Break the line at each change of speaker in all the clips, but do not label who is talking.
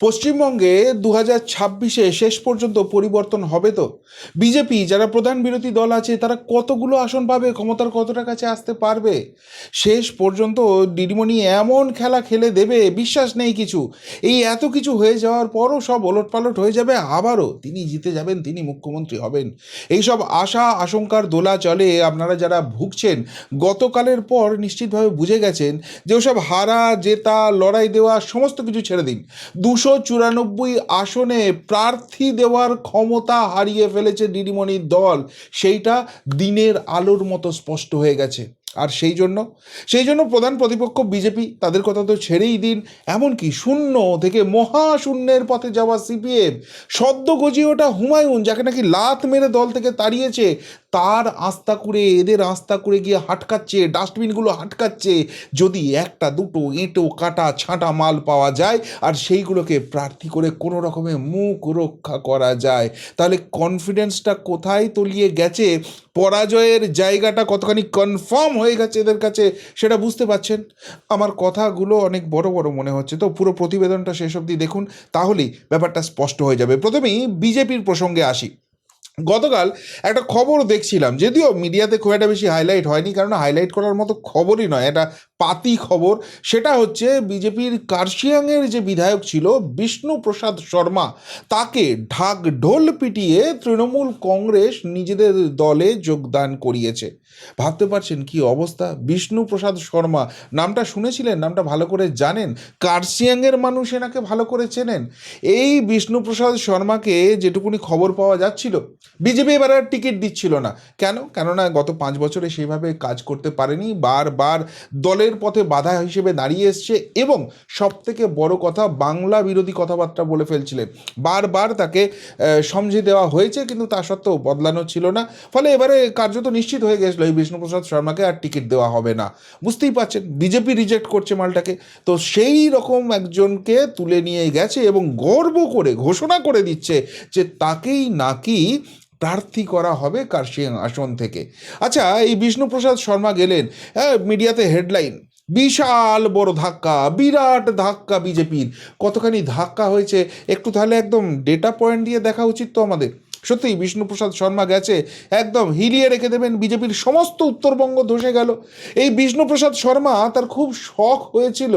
পশ্চিমবঙ্গে 2026-এ শেষ পর্যন্ত পরিবর্তন হবে তো? বিজেপি যারা প্রধান বিরোধী দল আছে তারা কতগুলো আসন পাবে, ক্ষমতার কতটা কাছে আসতে পারবে? শেষ পর্যন্ত দিদিমণি এমন খেলা খেলে দেবে, বিশ্বাস নেই কিছু। এই এত কিছু হয়ে যাওয়ার পরও সব ওলটপালট হয়ে যাবে, আবারও তিনি জিতে যাবেন, তিনি মুখ্যমন্ত্রী হবেন। এইসব আশা আশঙ্কার দোলা চলে। আপনারা যারা ভুগছেন গতকালের পর নিশ্চিতভাবে বুঝে গেছেন যে ওসব হারা জেতা লড়াই দেওয়া সমস্ত কিছু ছেড়ে দিন। 294 আসনে প্রার্থী দেওয়ার ক্ষমতা হারিয়ে ফেলেছে দিদিমণির দল, সেইটা দিনের আলোর মতো স্পষ্ট হয়ে গেছে। আর সেই জন্য প্রধান প্রতিপক্ষ বিজেপি, তাদের কথা তো ছেড়েই দিন, এমনকি শূন্য থেকে মহাশূন্যের পথে যাওয়া সিপিএম, সদ্য গজিয়ে ওঠা হুমায়ুন, যাকে নাকি লাত মেরে দল থেকে তাড়িয়েছে, তার আস্থা করে এদের আস্থা করে গিয়ে হাটকাচ্ছে, ডাস্টবিনগুলো হাটকাচ্ছে যদি একটা দুটো এঁটো কাটা ছাঁটা মাল পাওয়া যায় আর সেইগুলোকে প্রার্থী করে কোনো রকমে মুখ রক্ষা করা যায়। তাহলে কনফিডেন্সটা কোথায় তলিয়ে গেছে, পরাজয়ের জায়গাটা কতখানি কনফার্ম হয়ে গেছে এদের কাছে, সেটা বুঝতে পারছেন। আমার কথাগুলো অনেক বড় বড় মনে হচ্ছে তো, পুরো প্রতিবেদনটা শেষ অবধি দেখুন, তাহলেই ব্যাপারটা স্পষ্ট হয়ে যাবে। প্রথমেই বিজেপির প্রসঙ্গে আসি। গতকাল একটা খবর দেখছিলাম, যদিও মিডিয়াতে খুব একটা বেশি হাইলাইট হয়নি, কারণ হাইলাইট করার মতো খবরই নয়, এটা পাতি খবর। সেটা হচ্ছে বিজেপির কার্শিয়াংয়ের যে বিধায়ক ছিল বিষ্ণু প্রসাদ শর্মা, তাকে ঢাক ঢোল পিটিয়ে তৃণমূল কংগ্রেস নিজেদের দলে যোগদান করিয়েছে। ভাবতে পারছেন কি অবস্থা? বিষ্ণু প্রসাদ শর্মা নামটা শুনেছিলেন? নামটা ভালো করে জানেন? কার্শিয়াংয়ের মানুষ এনাকে ভালো করে চেনেন। এই বিষ্ণুপ্রসাদ শর্মাকে যেটুকুনি খবর পাওয়া যাচ্ছিল, বিজেপি এবার আর টিকিট দিচ্ছিল না। কেননা গত 5 বছরে সেইভাবে কাজ করতে পারেনি, বারবার দলের পথে বাধা হিসেবে দাঁড়িয়ে এসছে, এবং সব থেকে বড় কথা, বাংলা বিরোধী কথাবার্তা বলে ফেলছিলেন। বারবার তাকে সমঝে দেওয়া হয়েছে, কিন্তু তা সত্ত্বেও বদলানো ছিল না। ফলে এবারে কার্যত নিশ্চিত হয়ে গেছিলো এই বিষ্ণুপ্রসাদ শর্মাকে আর টিকিট দেওয়া হবে না। বুঝতেই পারছেন বিজেপি রিজেক্ট করছে মালটাকে। তো সেই রকম একজনকে তুলে নিয়ে গেছে এবং গর্ব করে ঘোষণা করে দিচ্ছে যে তাকেই নাকি প্রার্থী করা হবে কার্শিয়াং আসন থেকে। আচ্ছা, এই বিষ্ণুপ্রসাদ শর্মা গেলেন, হ্যাঁ, মিডিয়াতে হেডলাইন, বিশাল বড় ধাক্কা, বিরাট ধাক্কা বিজেপির। কতখানি ধাক্কা হয়েছে একটু তাহলে একদম ডেটা পয়েন্ট দিয়ে দেখা উচিত তো আমাদের। সত্যিই বিষ্ণুপ্রসাদ শর্মা গেছে, একদম হিলিয়ে রেখে দেবেন, বিজেপির সমস্ত উত্তরবঙ্গ ধসে গেল। এই বিষ্ণুপ্রসাদ শর্মা, তার খুব শখ হয়েছিল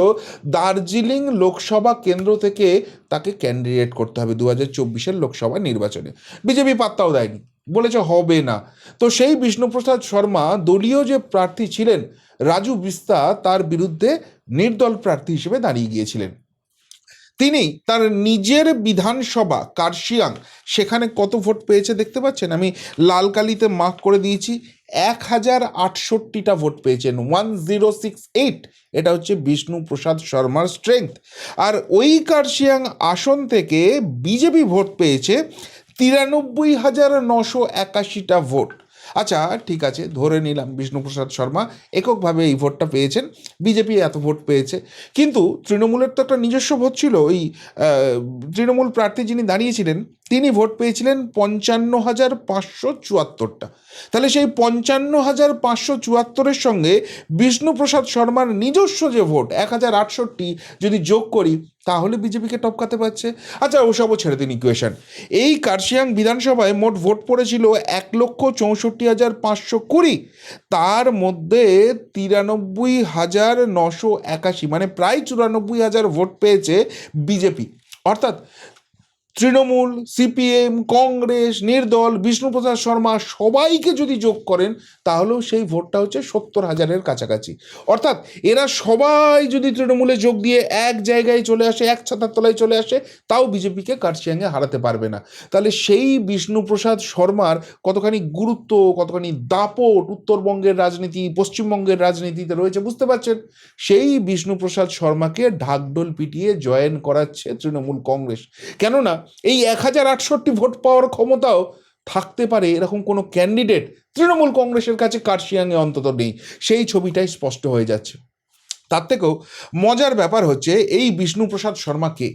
দার্জিলিং লোকসভা কেন্দ্র থেকে তাকে ক্যান্ডিডেট করতে হবে 2024-এর লোকসভা নির্বাচনে। বিজেপি পাত্তাও দেয়নি, বলেছে হবে না। তো সেই বিষ্ণুপ্রসাদ শর্মা দলীয় যে প্রার্থী ছিলেন রাজু বিস্তা, তার বিরুদ্ধে নির্দল প্রার্থী হিসেবে দাঁড়িয়ে গিয়েছিলেন। তিনি তার নিজের বিধানসভা কার্শিয়াং, সেখানে কত ভোট পেয়েছে দেখতে পাচ্ছেন, আমি লাল কালিতে মার্ক করে দিয়েছি। 1068টা ভোট পেয়েছেন, 1068। এটা হচ্ছে বিষ্ণু প্রসাদ শর্মার স্ট্রেংথ। আর ওই কার্শিয়াং আসন থেকে বিজেপি ভোট পেয়েছে 93,981টা ভোট। আচ্ছা, ঠিক আছে, ধরে নিলাম বিষ্ণুপ্রসাদ শর্মা এককভাবে এই ভোটটা পেয়েছেন, বিজেপি এত ভোট পেয়েছে। কিন্তু তৃণমূলের তো একটা নিজস্ব ভোট ছিল। ওই তৃণমূল প্রার্থী যিনি দাঁড়িয়েছিলেন, তিনি ভোট পেয়েছিলেন 55,574টা। তাহলে সেই 55,574-এর সঙ্গে বিষ্ণুপ্রসাদ শর্মার নিজস্ব যে ভোট 1,068 যদি যোগ করি, তাহলে বিজেপিকে টপকাতে পারছে। আচ্ছা, ওসবও ছেড়ে দিন ইকুয়েশন। এই কার্শিয়াং বিধানসভায় মোট ভোট পড়েছিল 1,64,520, তার মধ্যে 93,981, মানে প্রায় 94,000 ভোট পেয়েছে বিজেপি। অর্থাৎ তৃণমূল, সিপিএম, কংগ্রেস, নির্দল, বিষ্ণুপ্রসাদ শর্মা সবাইকে যদি যোগ করেন, তাহলেও সেই ভোটটা হচ্ছে 70,000-এর কাছাকাছি। অর্থাৎ এরা সবাই যদি তৃণমূলে যোগ দিয়ে এক জায়গায় চলে আসে, এক ছাতার তলায় চলে আসে, তাও বিজেপিকে কার্শিয়াংয়ে হারাতে পারবে না। তাহলে সেই বিষ্ণুপ্রসাদ শর্মার কতখানি গুরুত্ব, কতখানি দাপট উত্তরবঙ্গের রাজনীতি, পশ্চিমবঙ্গের রাজনীতিতে রয়েছে বুঝতে পারছেন। সেই বিষ্ণুপ্রসাদ শর্মাকে ঢাকঢোল পিটিয়ে জয়েন করাচ্ছে তৃণমূল কংগ্রেস। কেননা এই 1,068 ভোট পাওয়ার ক্ষমতাও থাকতে পারে এরকম কোনো ক্যান্ডিডেট তৃণমূল কংগ্রেসের কাছে কার্শিয়াংয়ে অন্তত নেই। সেই ছবিটাই স্পষ্ট হয়ে যাচ্ছে। তার থেকেও মজার ব্যাপার হচ্ছে এই বিষ্ণুপ্রসাদ শর্মাকে,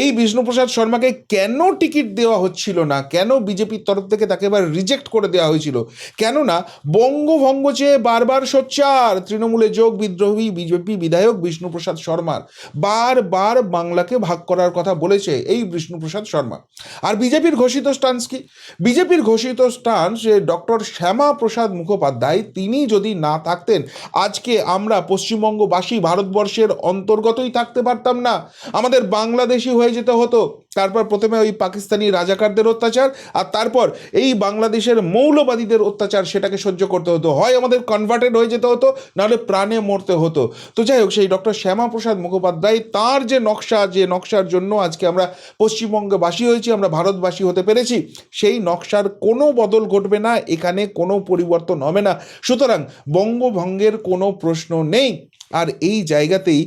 এই বিষ্ণুপ্রসাদ শর্মাকে কেন টিকিট দেওয়া হচ্ছিল না, কেন বিজেপির তরফ থেকে তাকে এবার রিজেক্ট করে দেওয়া হয়েছিল? কেননা বঙ্গভঙ্গ চেয়ে বারবার সোচ্চার তৃণমূলে যোগ বিদ্রোহী বিজেপি বিধায়ক বিষ্ণুপ্রসাদ শর্মার, বারবার বাংলাকে ভাগ করার কথা বলেছে এই বিষ্ণুপ্রসাদ শর্মা। আর বিজেপির ঘোষিত স্টান্স কি? বিজেপির ঘোষিত স্টান্স ডক্টর শ্যামা প্রসাদ মুখোপাধ্যায়, তিনি যদি না থাকতেন আজকে আমরা পশ্চিমবঙ্গবাসী ভারতবর্ষের অন্তর্গতই থাকতে পারতাম না, আমাদের বাংলাদেশি হয়ে যেতে হতো। তারপর প্রথমে ওই পাকিস্তানি রাজাকারদের অত্যাচার, আর তারপর এই বাংলাদেশের মৌলবাদীদের অত্যাচার, সেটাকে সহ্য করতে হতো। হয় আমাদের কনভার্টেড হয়ে যেতে হতো, নাহলে প্রাণে মরতে হতো। তো যাই হোক, সেই ডক্টর শ্যামাপ্রসাদ মুখোপাধ্যায়, তার যে নকশা, যে নকশার জন্য আজকে আমরা পশ্চিমবঙ্গবাসী হয়েছি, আমরা ভারতবাসী হতে পেরেছি, সেই নকশার কোনো বদল ঘটবে না, এখানে কোনো পরিবর্তন হবে না। সুতরাং বঙ্গভঙ্গের কোনো প্রশ্ন নেই। আর এই জায়গাতেই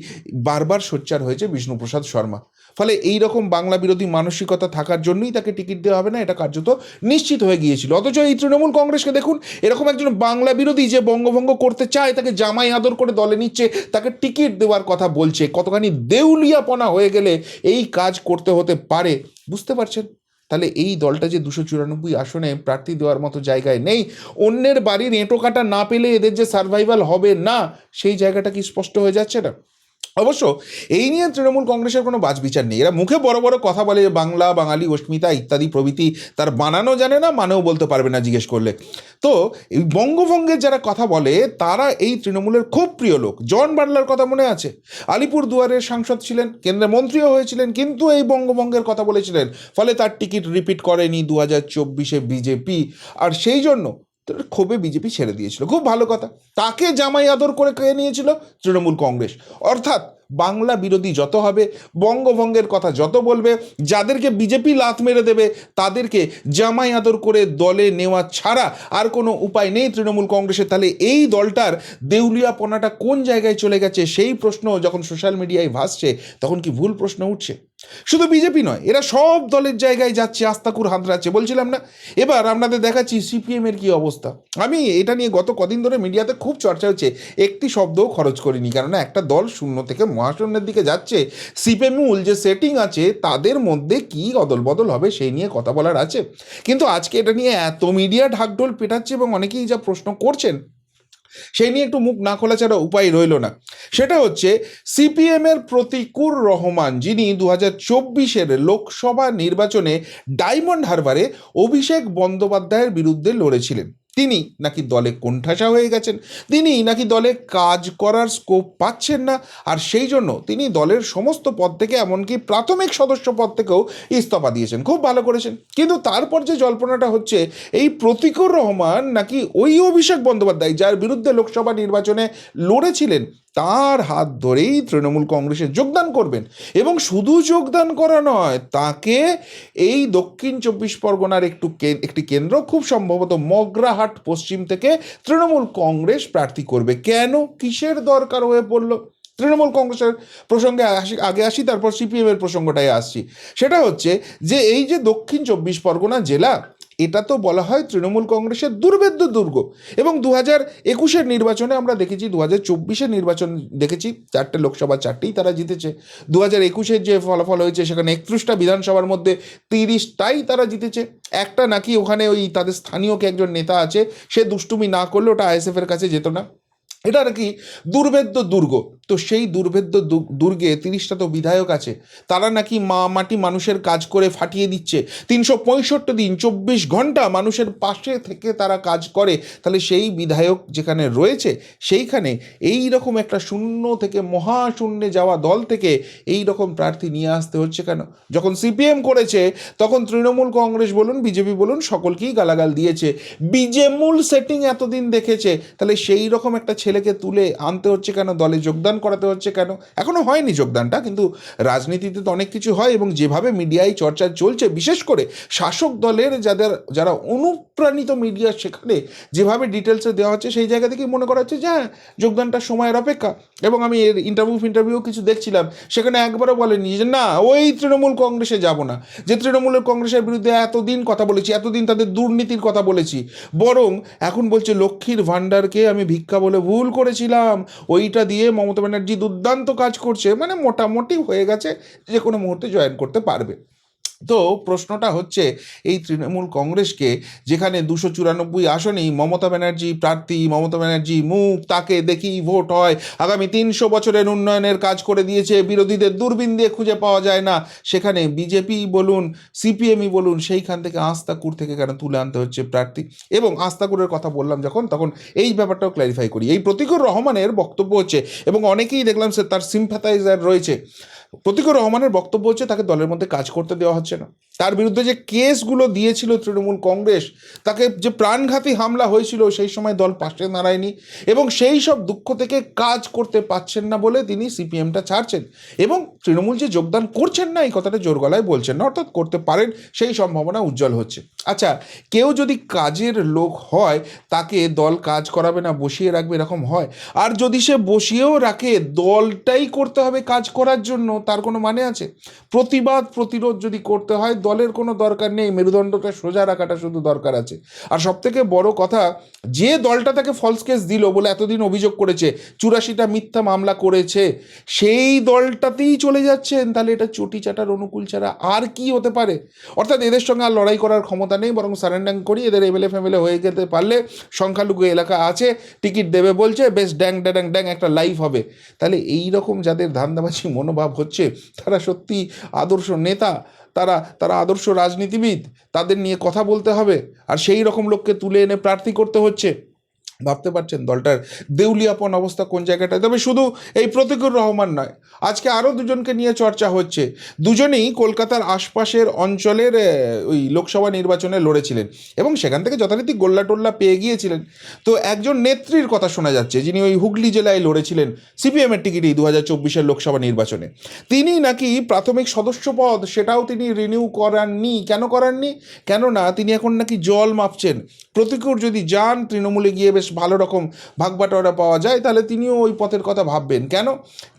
বারবার সোচ্চার হয়েছে বিষ্ণুপ্রসাদ শর্মা। ফলে এই রকম বাংলা বিরোধী মানসিকতা থাকার জন্যই তাকে টিকিট দেওয়া হবে না, এটা কার্যত নিশ্চিত হয়ে গিয়েছিল। অথচ এই তৃণমূল কংগ্রেসকে দেখুন, এরকম একজন বাংলা বিরোধী যে বঙ্গভঙ্গ করতে চায়, তাকে জামাই আদর করে দলে নিচ্ছে, তাকে টিকিট দেওয়ার কথা বলছে। কতখানি দেউলিয়াপনা হয়ে গেলে এই কাজ করতে হতে পারে, বুঝতে পারছেন? তাহলে এই দলটা যে 294 আসনে প্রার্থী দেওয়ার মতো জায়গায় নেই, অন্যের বাড়ির এঁটো কাটা না পেলে এদের যে সার্ভাইভাল হবে না, সেই জায়গাটা কি স্পষ্ট হয়ে যাচ্ছে না? অবশ্য এই নিয়ে তৃণমূল কংগ্রেসের কোনো বাছবিচার নেই। এরা মুখে বড় বড় কথা বলে, বাংলা, বাঙালি, অস্মিতা ইত্যাদি প্রভৃতি, তার বানানো জানে না, মানেও বলতে পারবে না জিজ্ঞেস করলে। তো এই বঙ্গভঙ্গের যারা কথা বলে, তারা এই তৃণমূলের খুব প্রিয় লোক। জন বার্লার কথা মনে আছে? আলিপুর দুয়ারের সাংসদ ছিলেন, কেন্দ্রের মন্ত্রীও হয়েছিলেন, কিন্তু এই বঙ্গভঙ্গের কথা বলেছিলেন। ফলে তার টিকিট রিপিট করেনি 2024-এ বিজেপি, আর সেই জন্য ক্ষোভে বিজেপি ছেড়ে দিয়েছিল। খুব ভালো কথা, তাকে জামাই আদর করে খেয়ে নিয়েছিল তৃণমূল কংগ্রেস। অর্থাৎ বাংলা বিরোধী যত হবে, বঙ্গভঙ্গের কথা যত বলবে, যাদেরকে বিজেপি লাত মেরে দেবে, তাদেরকে জামাই আদর করে দলে নেওয়া ছাড়া আর কোনো উপায় নেই তৃণমূল কংগ্রেসের। তাহলে এই দলটার দেউলিয়াপনাটা কোন জায়গায় চলে গেছে, সেই প্রশ্ন যখন সোশ্যাল মিডিয়ায় ভাসছে, তখন কি ভুল প্রশ্ন উঠছে? শুধু বিজেপি নয়, এরা সব দলের জায়গায় যাচ্ছে, আস্তাকুর হাতড়াচ্ছে। বলছিলাম না, এবার আপনাদের দেখাচ্ছি সিপিএমের কি অবস্থা। আমি এটা নিয়ে গত কদিন ধরে মিডিয়াতে খুব চর্চা হচ্ছে, একটি শব্দও খরচ করিনি, কেননা একটা দল শূন্য থেকে মহাশূন্যের দিকে যাচ্ছে, সিপিএমুল যে সেটিং আছে তাদের মধ্যে কি অদল বদল হবে সেই নিয়ে কথা বলার আছে। কিন্তু আজকে এটা নিয়ে এত মিডিয়া ঢাকঢোল পেটাচ্ছে এবং অনেকেই যা প্রশ্ন করছেন, সেই নিয়ে একটু মুখ না খোলা ছাড়া উপায় রইল না। সেটা হচ্ছে সিপিএমের প্রতিকুর রহমান, যিনি 2024-এর লোকসভা নির্বাচনে ডায়মন্ড হারবারে অভিষেক বন্দ্যোপাধ্যায়ের বিরুদ্ধে লড়েছিলেন, তিনি নাকি দলে কোণঠাসা হয়ে গেছেন, তিনি নাকি দলে কাজ করার স্কোপ পাচ্ছেন না, আর সেই জন্য তিনি দলের সমস্ত পদ থেকে, এমনকি প্রাথমিক সদস্য পদ থেকেও ইস্তফা দিয়েছেন। খুব ভালো করেছেন। কিন্তু তারপর যে জল্পনাটা হচ্ছে, এই প্রতিকুর রহমান নাকি ওই অভিষেক বন্দ্যোপাধ্যায়, যার বিরুদ্ধে লোকসভা নির্বাচনে লড়েছিলেন, তার হাত ধরেই তৃণমূল কংগ্রেসে যোগদান করবেন। এবং শুধু যোগদান করা নয়, তাকে এই দক্ষিণ 24 পরগনার একটি কেন্দ্র, খুব সম্ভবত মগরাহাট পশ্চিম থেকে তৃণমূল কংগ্রেস প্রার্থী করবে। কেন, কিসের দরকার হয়ে পড়ল? তৃণমূল কংগ্রেসের প্রসঙ্গে আগে আসি, তারপর সিপিএমের প্রসঙ্গটাই আসছি। সেটা হচ্ছে যে এই যে দক্ষিণ 24 পরগনা জেলা, এটা তো বলা হয় তৃণমূল কংগ্রেসের দুর্ভেদ্য দুর্গ। এবং 2021-এর নির্বাচনে আমরা দেখেছি, 2024-এর নির্বাচন দেখেছি, 4টে লোকসভা 4টেই তারা জিতেছে। 2021-এর যে ফলাফল হয়েছে, সেখানে 31টা বিধানসভার মধ্যে 30টাই তারা জিতেছে। একটা নাকি ওখানে ওই তাদের স্থানীয় একজন নেতা আছে, সে দুষ্টুমি না করলে ওটা আইএসএফের কাছে যেত না। এটা আর কি দুর্ভেদ্য দুর্গ। তো সেই দুর্ভেদ্য দুর্গে 30টা তো বিধায়ক আছে, তারা নাকি মাটি মানুষের কাজ করে ফাটিয়ে দিচ্ছে। 365 দিন 24 ঘন্টা মানুষের পাশে থেকে তারা কাজ করে। তাহলে সেই বিধায়ক যেখানে রয়েছে, সেইখানে এই রকম একটা শূন্য থেকে মহাশূন্যে যাওয়া দল থেকে এই রকম প্রার্থী নিয়ে আসতে হচ্ছে কেন? যখন সিপিএম করেছে, তখন তৃণমূল কংগ্রেস বলুন, বিজেপি বলুন, সকলকেই গালাগাল দিয়েছে। বিজেমূল সেটিং এতদিন দেখেছে, তাহলে সেই রকম একটা ছেলেকে তুলে আনতে হচ্ছে কেন, দলে যোগদান করাতে হচ্ছে কেন? এখনো হয়নি যোগদানটা, কিন্তু রাজনীতিতে তো অনেক কিছু হয়। এবং যেভাবে মিডিয়ায় চর্চা চলছে, বিশেষ করে শাসক দলের যারা অনুপ্রাণিত মিডিয়া, সেখানে যেভাবে ডিটেলসে দেওয়া হচ্ছে, সেই জায়গা থেকেই মনে করা হচ্ছে যে হ্যাঁ, যোগদানটা সময়ের অপেক্ষা। এবং আমি এর ইন্টারভিউ কিছু দেখছিলাম, সেখানে একবারও বলেনি যে না, ওই তৃণমূল কংগ্রেসে যাব না, যে তৃণমূলের কংগ্রেসের বিরুদ্ধে এতদিন কথা বলেছি, এতদিন তাদের দুর্নীতির কথা বলেছি। বরং এখন বলছে লক্ষ্মীর ভাণ্ডারকে আমি ভিক্ষা বলে ভুল করেছিলাম, ওইটা দিয়ে মমতা ব্যানার্জি দুর্দান্ত কাজ করছে, মানে মোটামুটি হয়ে গেছে, যে কোনো মুহূর্তে জয়েন করতে পারবে। তো প্রশ্নটা হচ্ছে, এই তৃণমূল কংগ্রেসকে যেখানে 294 আসনেই মমতা ব্যানার্জি প্রার্থী, মমতা ব্যানার্জি মুখ, তাকে দেখি ভোট হয়, আগামী 300 বছরের উন্নয়নের কাজ করে দিয়েছে, বিরোধীদের দূরবীন দিয়ে খুঁজে পাওয়া যায় না, সেখানে বিজেপি বলুন, সিপিএমই বলুন, সেইখান থেকে আস্তাকুর থেকে কেন তুলে আনতে হচ্ছে প্রার্থী? এবং আস্তাকুরের কথা বললাম যখন, তখন এই ব্যাপারটাও ক্ল্যারিফাই করি। এই প্রতীকুর রহমানের বক্তব্য হচ্ছে, এবং অনেকেই দেখলাম সে তার সিম্প্যাথাইজার রয়েছে, প্রতীকুর রহমানের বক্তব্য হচ্ছে তাকে দলের মধ্যে কাজ করতে দেওয়া হচ্ছে না। তার বিরুদ্ধে যে কেসগুলো দিয়েছিল তৃণমূল কংগ্রেস, তাকে যে প্রাণঘাতী হামলা হয়েছিল, সেই সময় দল পাশে দাঁড়ায়নি, এবং সেই সব দুঃখ থেকে কাজ করতে পারছেন না বলে তিনি সিপিএমটা ছাড়ছেন, এবং তৃণমূল যে যোগদান করছেন না এই কথাটা জোর গলায় বলছেন না, অর্থাৎ করতে পারেন সেই সম্ভাবনা উজ্জ্বল হচ্ছে। আচ্ছা, কেউ যদি কাজের লোক হয়, তাকে দল কাজ করাবে না, বসিয়ে রাখবে, এরকম হয়? আর যদি সে বসিয়েও রাখে, দলটাই করতে হবে কাজ করার জন্য, তার কোনো মানে আছে? প্রতিবাদ প্রতিরোধ যদি করতে হয়, দলের কোনো দরকার নেই, মেরুদণ্ডটা সোজা রাখাটা শুধু দরকার আছে। আর সবথেকে বড় কথা, যে দলটা তাকে ফলস কেস দিল বলে এতদিন অভিযোগ করেছে, 84টা মিথ্যা মামলা করেছে, সেই দলটাতেই চলে যাচ্ছেন, তাহলে এটা চটি চাটার অনুকূল ছাড়া আর কি হতে পারে? অর্থাৎ এদের সঙ্গে আর লড়াই করার ক্ষমতা নেই, বরং সারেন্ডার করি, এদের এমএলএ ফ্যামিলে হয়ে যেতে পারলে, সংখ্যালঘু এলাকা আছে, টিকিট দেবে বলছে, বেশ ড্যাং ড্যাং ড্যাং একটা লাইভ হবে। তাহলে এই রকম যাদের ধান্দাবাজি মনোভাব হচ্ছে, তারা সত্যি আদর্শ নেতা, তারা তারা আদর্শ রাজনীতিবিদ, তাদের নিয়ে কথা বলতে হবে, আর সেই রকম লোককে তুলে এনে প্রার্থী করতে হচ্ছে। ভাবতে পারছেন দলটার দেউলিয়াপন অবস্থা কোন জায়গাটায়? তবে শুধু এই প্রতীকুর রহমান নয়, আজকে আরও দুজনকে নিয়ে চর্চা হচ্ছে। দুজনেই কলকাতার আশপাশের অঞ্চলের ওই লোকসভা নির্বাচনে লড়েছিলেন, এবং সেখান থেকে যথারীতি গোল্লা টোল্লা পেয়ে গিয়েছিলেন। তো একজন নেত্রীর কথা শোনা যাচ্ছে, যিনি ওই হুগলি জেলায় লড়েছিলেন সিপিএমের টিকিটেই 2024-এর লোকসভা নির্বাচনে, তিনি নাকি প্রাথমিক সদস্য পদ সেটাও তিনি রিনিউ করাননি। কেন করাননি? কেননা তিনি এখন নাকি জল মাপছেন। প্রতীকুর যদি যান, তৃণমূলে গিয়ে বেশ ভালো রকম ভাগবাটোয়ারা পাওয়া যায়, তাহলে তিনিও ওই পথের কথা ভাববেন।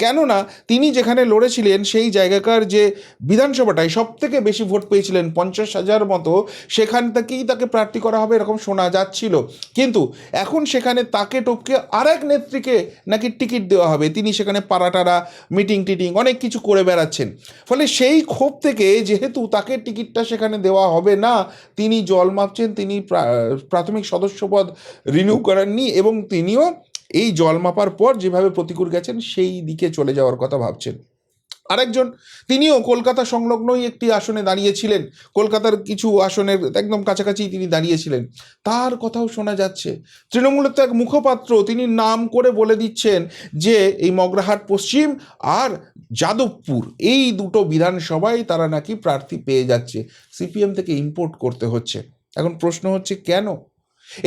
কেননা তিনি যেখানে লড়েছিলেন, সেই জায়গাকার যে বিধানসভাটায় সব থেকে বেশি ভোট পেয়েছিলেন, 50,000 মতো, সেখান থেকেই তাকে প্রার্থী করা হবে এরকম শোনা যাচ্ছিল। কিন্তু এখন সেখানে তাকে টপকে আর এক নেত্রীকে নাকি টিকিট দেওয়া হবে। তিনি সেখানে পাড়াটারা মিটিং টিটিং অনেক কিছু করে বেড়াচ্ছেন। ফলে সেই ক্ষোভ থেকে, যেহেতু তাকে টিকিটটা সেখানে দেওয়া হবে না, তিনি জল মাপছেন, তিনি প্রাথমিক সদস্যপদ রিনিউ করাননি, এবং তিনিও এই জল মাপার পর যেভাবে প্রতিকূল গেছেন, সেই দিকে চলে যাওয়ার কথা ভাবছেন। আরেকজন, তিনিও কলকাতা সংলগ্নই একটি আসনে দাঁড়িয়েছিলেন, কলকাতার কিছু আসনের একদম কাছাকাছি তিনি দাঁড়িয়েছিলেন, তার কথাও শোনা যাচ্ছে। তৃণমূলের তো এক মুখপাত্র, তিনি নাম করে বলে দিচ্ছেন যে এই মগরাহাট পশ্চিম আর যাদবপুর, এই দুটো বিধানসভায় তারা নাকি প্রার্থী পেয়ে যাচ্ছে, সিপিএম থেকে ইম্পোর্ট করতে হচ্ছে। এখন প্রশ্ন হচ্ছে, কেন?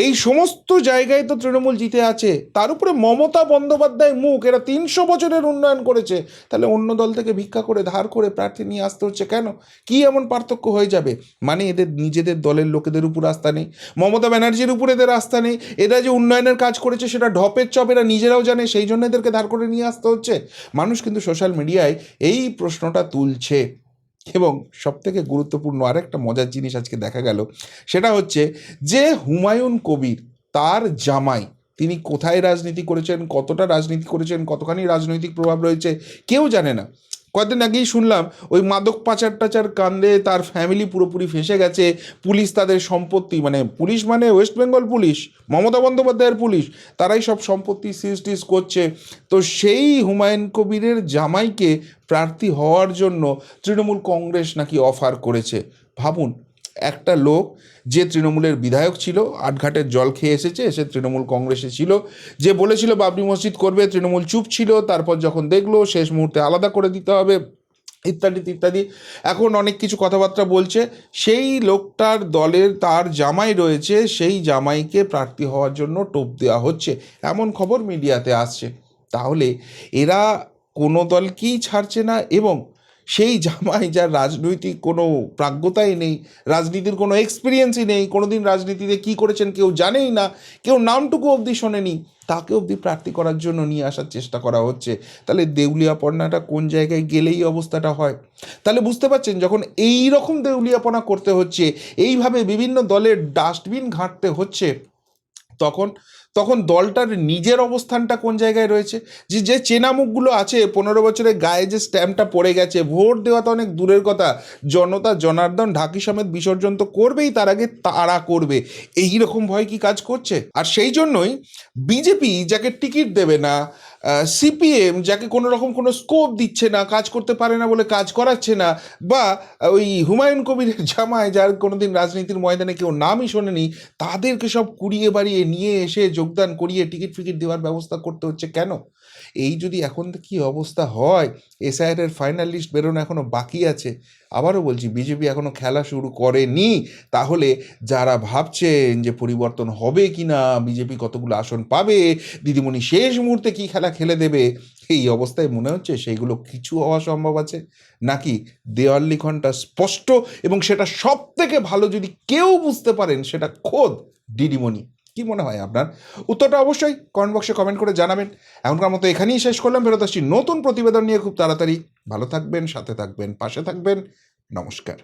এই সমস্ত জায়গায় তো তৃণমূল জিতে আছে, তার উপরে মমতা বন্দ্যোপাধ্যায় মুখ, এরা 300 বছরের উন্নয়ন করেছে, তাহলে অন্য দল থেকে ভিক্ষা করে ধার করে প্রার্থী নিয়ে আসতে হচ্ছে কেন? কি এমন পার্থক্য হয়ে যাবে? মানে এদের নিজেদের দলের লোকেদের উপর আস্থা নেই, মমতা ব্যানার্জির উপর এদের আস্থা নেই, এরা যে উন্নয়নের কাজ করেছে সেটা ঢপের চপ এরা নিজেরাও জানে, সেই জন্য এদেরকে ধার করে নিয়ে আসতে হচ্ছে। মানুষ কিন্তু সোশ্যাল মিডিয়ায় এই প্রশ্নটা তুলছে। এবং সবথেকে গুরুত্বপূর্ণ আরেকটা মজার জিনিস আজকে দেখা গেল, সেটা হচ্ছে যে হুমায়ুন কবির, তার জামাই, তিনি কোথায় রাজনীতি করেছেন, কতটা রাজনীতি করেছেন, কতখানি রাজনৈতিক প্রভাব রয়েছে, কেউ জানে না। কয়েকদিন আগেই শুনলাম ওই মাদক পাচার টাচার কাণ্ডে তার ফ্যামিলি পুরোপুরি ফেঁসে গেছে, পুলিশ তাদের সম্পত্তি, মানে পুলিশ মানে ওয়েস্ট বেঙ্গল পুলিশ, মমতা বন্দ্যোপাধ্যায়ের পুলিশ, তারাই সব সম্পত্তি সিজ টিজ করছে। তো সেই হুমায়ুন কবিরের জামাইকে প্রার্থী হওয়ার জন্য তৃণমূল কংগ্রেস নাকি অফার করেছে। ভাবুন, একটা লোক যে তৃণমূলের বিধায়ক ছিল, আটঘাটের জল খেয়ে এসেছে, এসে তৃণমূল কংগ্রেসে ছিল, যে বলেছিল বাবরি মসজিদ করবে, তৃণমূল চুপ ছিল, তারপর যখন দেখলো শেষ মুহূর্তে আলাদা করে দিতে হবে, ইত্যাদি ইত্যাদি, এখন অনেক কিছু কথাবার্তা বলছে, সেই লোকটার দলের তার জামাই রয়েছে, সেই জামাইকে প্রার্থী হওয়ার জন্য টোপ দেওয়া হচ্ছে, এমন খবর মিডিয়াতে আসছে। তাহলে এরা কোনো দলকেই ছাড়ছে না, এবং সেই জামাই, যার রাজনৈতিক কোনো প্রাজ্ঞতাই নেই, রাজনীতির কোনো এক্সপিরিয়েন্সই নেই, কোনো দিন রাজনীতিতে কী করেছেন কেউ জানেই না, কেউ নামটুকু অবধি শোনেনি, তাকে অবধি প্রার্থী করার জন্য নিয়ে আসার চেষ্টা করা হচ্ছে। তাহলে দেউলিয়াপনাটা কোন জায়গায় গেলেই অবস্থাটা হয়? তাহলে বুঝতে পারছেন, যখন এই রকম দেউলিয়াপনা করতে হচ্ছে, এইভাবে বিভিন্ন দলের ডাস্টবিন ঘাঁটতে হচ্ছে, তখন তখন দলটার নিজের অবস্থানটা কোন জায়গায় রয়েছে? যে যে চেনা মুখগুলো আছে, 15 বছরের গায়ে যে স্ট্যাম্পটা পড়ে গেছে, ভোট দেওয়া তো অনেক দূরের কথা, জনতা জনার্দন ঢাকি সমেত বিসর্জন তো করবেই, তার আগে তাড়া করবে, এই রকম ভয় কি কাজ করছে? আর সেই জন্যই বিজেপি যাকে টিকিট দেবে না, সিপিএম যাকে কোনো রকম কোনো স্কোপ দিচ্ছে না, কাজ করতে পারে না বলে কাজ করাচ্ছে না, বা ওই হুমায়ুন কবিরের জামাই যার কোনোদিন রাজনীতির ময়দানে কেউ নামই শোনেনি, তাদেরকে সব কুড়িয়ে বাড়িয়ে নিয়ে এসে যোগদান করিয়ে টিকিট ফিকিট দেওয়ার ব্যবস্থা করতে হচ্ছে কেন? এই যদি এখন কি অবস্থা হয়, এসআইআর এর ফাইনাল লিস্ট বেরোনো এখনো বাকি আছে, আবারও বলছি বিজেপি এখনো খেলা শুরু করেনি, তাহলে যারা ভাবছেন যে পরিবর্তন হবে কি না, বিজেপি কতগুলো আসন পাবে, দিদিমণি শেষ মুহূর্তে কি খেলা খেলে দেবে, এই অবস্থায় মনে হচ্ছে সেইগুলো কিছু হওয়া সম্ভব আছে নাকি? দেওয়াল লিখনটা স্পষ্ট, এবং সেটা সব থেকে ভালো যদি কেউ বুঝতে পারেন সেটা খোদ দিদিমণি। কি মনে হয় আপনার? উত্তরটা অবশ্যই কমেন্ট বক্সে কমেন্ট করে জানাবেন। এখনকার মতো এখানেই শেষ করলাম, ফেরত আসছি নতুন প্রতিবেদন নিয়ে খুব তাড়াতাড়ি। ভালো থাকবেন, সাথে থাকবেন, পাশে থাকবেন। নমস্কার।